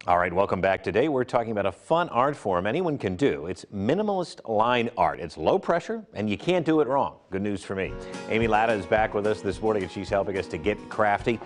All right, welcome back. Today we're talking about a fun art form anyone can do. It's minimalist line art. It's low pressure and you can't do it wrong. Good news for me. Amy Latta is back with us this morning and she's helping us to get crafty.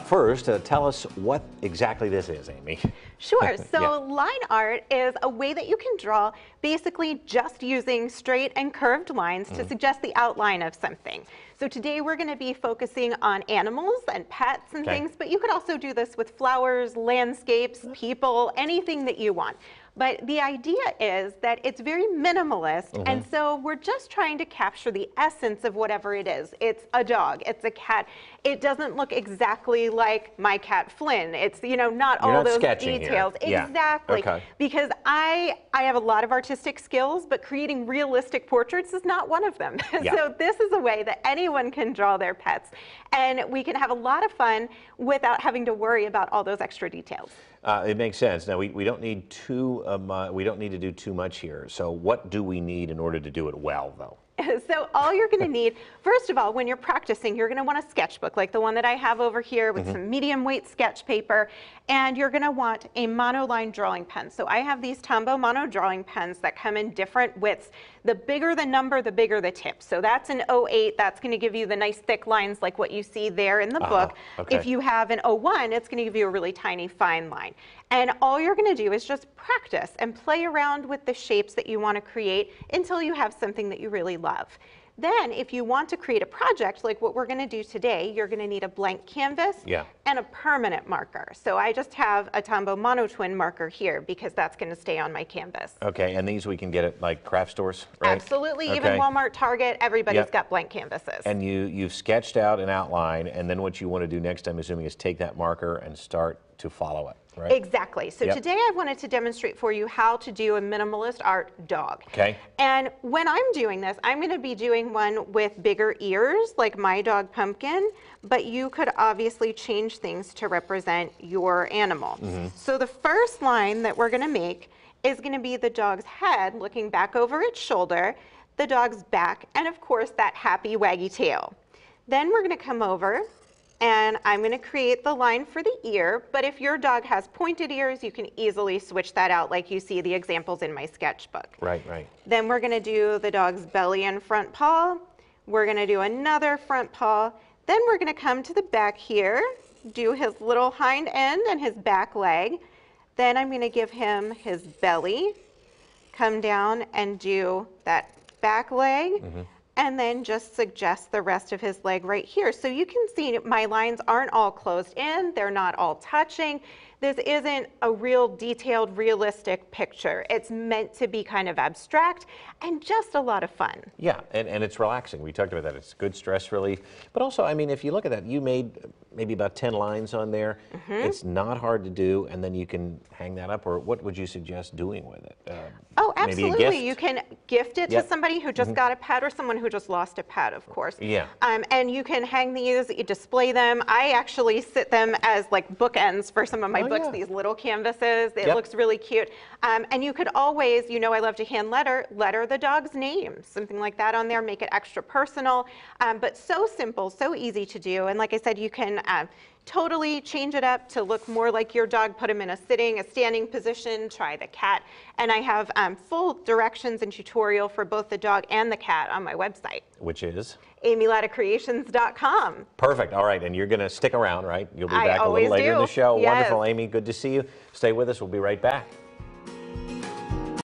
First, tell us what exactly this is, Amy. Sure. So Yeah. line art is a way that you can draw basically just using straight and curved lines to suggest the outline of something. So today we're going to be focusing on animals and pets and things, but you could also do this with flowers, landscapes, people, anything that you want. But the idea is that it's very minimalist, and so we're just trying to capture the essence of whatever it is. It's a dog, it's a cat. It doesn't look exactly like my cat Flynn. It's, you know, not all those details. Here. Exactly. Yeah. Okay. Because I have a lot of artistic skills, but creating realistic portraits is not one of them. Yeah. So this is a way that anyone can draw their pets, and we can have a lot of fun without having to worry about all those extra details. It makes sense. Now we don't need we don't need to do too much here. So what do we need in order to do it well, though? So all you're going to need, first of all, when you're practicing, you're going to want a sketchbook like the one that I have over here with some medium weight sketch paper, and you're going to want a monoline drawing pen. So I have these Tombow mono drawing pens that come in different widths. The bigger the number, the bigger the tip. So that's an 08. That's going to give you the nice thick lines like what you see there in the book. Okay. If you have an 01, it's going to give you a really tiny fine line. And all you're going to do is just practice and play around with the shapes that you want to create until you have something that you really love. Then if you want to create a project like what we're going to do today, you're going to need a blank canvas and a permanent marker. So I just have a Tombow Mono Twin marker here because that's going to stay on my canvas. Okay, and these we can get at like craft stores, right? Absolutely, even Walmart, Target, everybody's got blank canvases. And you've sketched out an outline, and then what you want to do next, I'm assuming, is take that marker and start to follow it, right? Exactly. So today I wanted to demonstrate for you how to do a minimalist art dog. Okay. And when I'm doing this, I'm going to be doing one with bigger ears, like my dog Pumpkin, but you could obviously change things to represent your animal. So the first line that we're going to make is going to be the dog's head looking back over its shoulder, the dog's back, and of course that happy waggy tail. Then we're going to come over and I'm going to create the line for the ear, but if your dog has pointed ears, you can easily switch that out like you see the examples in my sketchbook. Right, right. Then we're going to do the dog's belly and front paw. We're going to do another front paw. Then we're going to come to the back here, do his little hind end and his back leg. Then I'm going to give him his belly, come down and do that back leg. And then just suggest the rest of his leg right here. So you can see my lines aren't all closed in, they're not all touching. This isn't a real detailed, realistic picture. It's meant to be kind of abstract and just a lot of fun. Yeah, and it's relaxing. We talked about that. It's good stress relief. But also, I mean, if you look at that, you made maybe about 10 lines on there. It's not hard to do, and then you can hang that up, or what would you suggest doing with it? Oh, maybe absolutely. a gift? You can gift it to somebody who just got a pet or someone who just lost a pet, of course. Yeah. And you can hang these, you display them. I actually sit them as like bookends for some of my books, these little canvases. It looks really cute. And you could always, you know, I love to hand letter the dog's name, something like that on there, make it extra personal, but so simple, so easy to do. And like I said, you can totally change it up to look more like your dog, put him in a sitting, a standing position, try the cat. And I have full directions and tutorial for both the dog and the cat on my website. Which is? AmyLattaCreations.com. Perfect. All right, and you're going to stick around, right? You'll be back a little later in the show. Yes. Wonderful, Amy. Good to see you. Stay with us. We'll be right back.